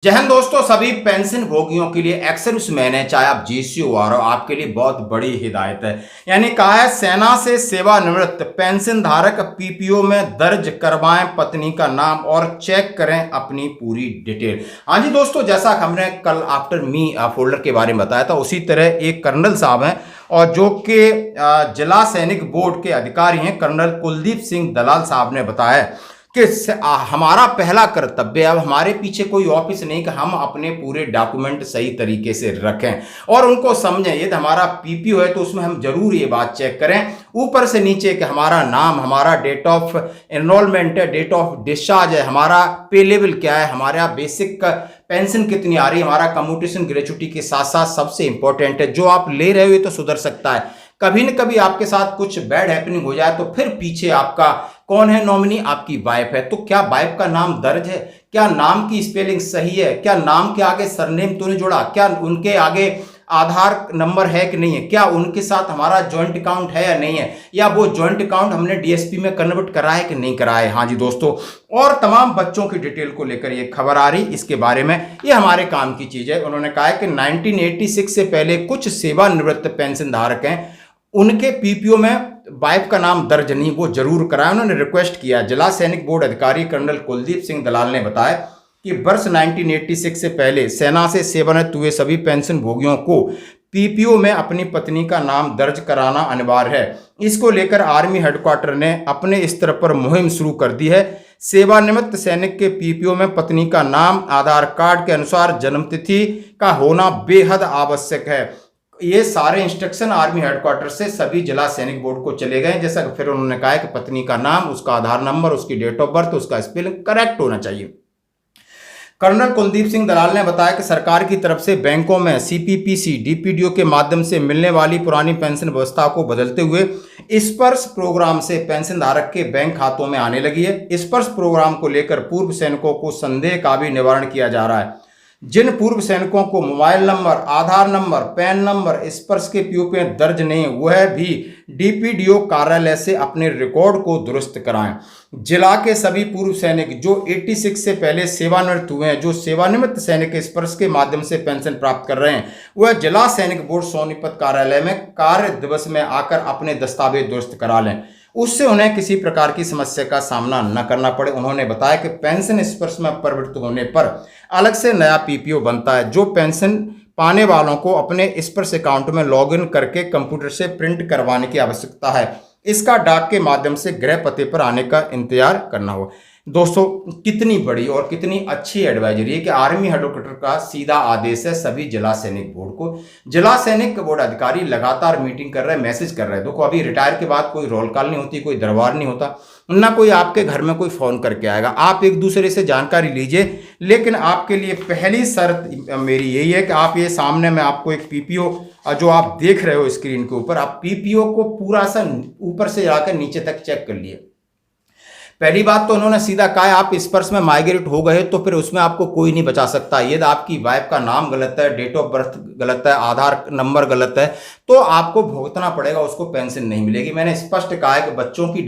जय हिंद दोस्तों, सभी पेंशन भोगियों के लिए एक्स मैन है, चाहे आप जीसीओ आ रहे हो, आपके लिए बहुत बड़ी हिदायत है। यानी कहा है सेना से सेवानिवृत्त पेंशन धारक पीपीओ में दर्ज करवाएं पत्नी का नाम और चेक करें अपनी पूरी डिटेल। हाँ जी दोस्तों, जैसा हमने कल आफ्टर मी फोल्डर के बारे में बताया था, उसी तरह एक कर्नल साहब हैं और जो कि जिला सैनिक बोर्ड के अधिकारी हैं, कर्नल कुलदीप सिंह दलाल साहब ने बताया कि हमारा पहला कर्तव्य, अब हमारे पीछे कोई ऑफिस नहीं कि हम अपने पूरे डॉक्यूमेंट सही तरीके से रखें और उनको समझें। यदि हमारा पीपीओ है तो उसमें हम जरूर ये बात चेक करें ऊपर से नीचे कि हमारा नाम, हमारा डेट ऑफ एनरोलमेंट है, डेट ऑफ डिस्चार्ज है, हमारा पे लेवल क्या है, हमारा बेसिक पेंशन कितनी आ रही है, हमारा कम्यूटेशन ग्रेचुटी के साथ साथ सबसे इंपॉर्टेंट है जो आप ले रहे हो तो सुधर सकता है। कभी न कभी आपके साथ कुछ बैड हैपनिंग हो जाए तो फिर पीछे आपका कौन है नॉमिनी, आपकी वाइफ है, तो क्या वाइफ का नाम दर्ज है, क्या नाम की स्पेलिंग सही है, क्या नाम के आगे सरनेम तो नहीं जोड़ा, क्या उनके आगे आधार नंबर है कि नहीं है, क्या उनके साथ हमारा जॉइंट अकाउंट है या नहीं है, या वो जॉइंट अकाउंट हमने डीएसपी में कन्वर्ट करा है कि नहीं करा है। हाँ जी दोस्तों, और तमाम बच्चों की डिटेल को लेकर ये खबर आ रही, इसके बारे में ये हमारे काम की चीज है। उन्होंने कहा है कि 1986 से पहले कुछ सेवानिवृत्त पेंशन धारक हैं, उनके पीपीओ में वाइफ का नाम दर्ज नहीं, वो जरूर कराएं। उन्होंने रिक्वेस्ट किया। जिला सैनिक बोर्ड अधिकारी कर्नल कुलदीप सिंह दलाल ने बताया कि वर्ष 1986 से पहले सेना से सेवानिवृत्त हुए सभी पेंशन भोगियों को पीपीओ में अपनी पत्नी का नाम दर्ज कराना अनिवार्य है। इसको लेकर आर्मी हेडक्वार्टर ने अपने स्तर पर मुहिम शुरू कर दी है। सेवानिवृत्त सैनिक के पीपीओ में पत्नी का नाम आधार कार्ड के अनुसार जन्मतिथि का होना बेहद आवश्यक है। ये सारे इंस्ट्रक्शन आर्मी हेडक्वार्टर से सभी जिला सैनिक बोर्ड को चले गए। जैसा कि फिर उन्होंने कहा कि पत्नी का नाम, उसका आधार नंबर, उसकी डेट ऑफ बर्थ, उसका स्पेलिंग करेक्ट होना चाहिए। कर्नल कुलदीप सिंह दलाल ने बताया कि सरकार की तरफ से बैंकों में सीपीपीसी डीपीडीओ के माध्यम से मिलने वाली पुरानी पेंशन व्यवस्था को बदलते हुए स्पर्श प्रोग्राम से पेंशन धारक के बैंक खातों में आने लगी है। स्पर्श प्रोग्राम को लेकर पूर्व सैनिकों को संदेह का भी निवारण किया जा रहा है। जिन पूर्व सैनिकों को मोबाइल नंबर, आधार नंबर, पैन नंबर स्पर्श के पीओ में दर्ज नहीं, वह भी डीपीडीओ कार्यालय से अपने रिकॉर्ड को दुरुस्त कराएं। जिला के सभी पूर्व सैनिक जो 86 से पहले सेवानिवृत्त हुए हैं, जो सेवानिवृत्त सैनिक स्पर्श के माध्यम से पेंशन प्राप्त कर रहे हैं, वह जिला सैनिक बोर्ड सोनीपत कार्यालय में कार्य दिवस में आकर अपने दस्तावेज दुरुस्त करा लें, उससे उन्हें किसी प्रकार की समस्या का सामना न करना पड़े। उन्होंने बताया कि पेंशन स्पर्श में प्रवृत्त होने पर अलग से नया पीपीओ बनता है, जो पेंशन पाने वालों को अपने स्पर्श अकाउंट में लॉगिन करके कंप्यूटर से प्रिंट करवाने की आवश्यकता है। इसका डाक के माध्यम से गृह पते पर आने का इंतजार करना हो। दोस्तों, कितनी बड़ी और कितनी अच्छी एडवाइजरी है कि आर्मी हेडक्वार्टर का सीधा आदेश है सभी जिला सैनिक बोर्ड को। जिला सैनिक बोर्ड अधिकारी लगातार मीटिंग कर रहे हैं, मैसेज कर रहे हैं। देखो, अभी रिटायर के बाद कोई रोल कॉल नहीं होती, कोई दरबार नहीं होता, ना कोई आपके घर में कोई फोन करके आएगा। आप एक दूसरे से जानकारी लीजिए, लेकिन आपके लिए पहली शर्त मेरी यही है कि आप ये सामने में आपको एक पीपीओ जो आप देख रहे हो स्क्रीन के ऊपर, आप पीपीओ को पूरा सा ऊपर से जाकर नीचे तक चेक कर लिए। पहली बात तो उन्होंने सीधा कहा है, आप स्पर्श में माइग्रेट हो गए तो फिर उसमें आपको कोई नहीं बचा सकता। यदि आपकी वाइफ का नाम गलत है, डेट ऑफ बर्थ गलत है, आधार नंबर गलत है, तो आपको भुगतना पड़ेगा, उसको पेंशन नहीं मिलेगी। मैंने स्पष्ट कहा है कि बच्चों की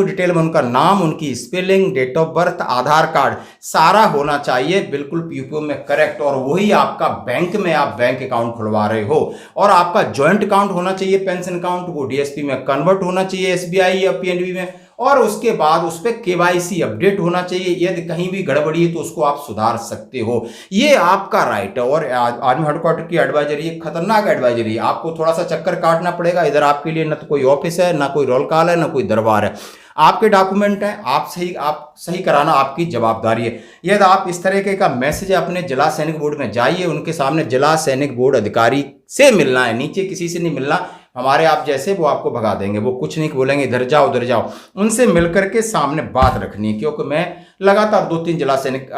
डिटेल में उनका नाम, उनकी spelling, date of birth, Aadhaar card सारा होना चाहिए बिल्कुल पीपीओ में करेक्ट। और वही आपका बैंक में आप बैंक अकाउंट खुलवा रहे हो, और आपका ज्वाइंट अकाउंट होना चाहिए पेंशन अकाउंट, वो डीएसपी में कन्वर्ट होना चाहिए, एसबीआई या पीएनबी में, और उसके बाद उस पर केवाईसी अपडेट होना चाहिए। यदि कहीं भी गड़बड़ी है तो उसको आप सुधार सकते हो, ये आपका राइट है। और आर्मी हेडक्वार्टर की एडवाइजरी एक खतरनाक एडवाइजरी है, आपको थोड़ा सा चक्कर काटना पड़ेगा। इधर आपके लिए न तो कोई ऑफिस है, ना कोई रोल कॉल है, ना कोई दरबार है। आपके डॉक्यूमेंट हैं, आप सही कराना आपकी जवाबदारी है। यदि आप इस तरीके का मैसेज अपने जिला सैनिक बोर्ड में जाइए, उनके सामने जिला सैनिक बोर्ड अधिकारी से मिलना है, नीचे किसी से नहीं मिलना। हमारे आप जैसे वो आपको भगा देंगे, वो कुछ नहीं बोलेंगे, इधर जाओ उधर जाओ। उनसे मिलकर के सामने बात रखनी है, क्योंकि मैं लगातार 2-3 जिला सैनिक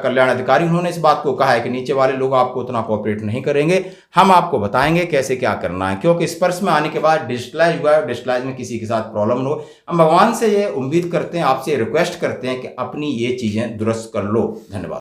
कल्याण अधिकारी, उन्होंने इस बात को कहा है कि नीचे वाले लोग आपको उतना कोऑपरेट नहीं करेंगे, हम आपको बताएंगे कैसे क्या करना है। क्योंकि स्पर्श में आने के बाद डिजिटलाइज हुआ है, डिजिटलाइज में किसी के साथ प्रॉब्लम न हो। हम भगवान से ये उम्मीद करते हैं, आपसे रिक्वेस्ट करते हैं कि अपनी ये चीज़ें दुरुस्त कर लो। धन्यवाद।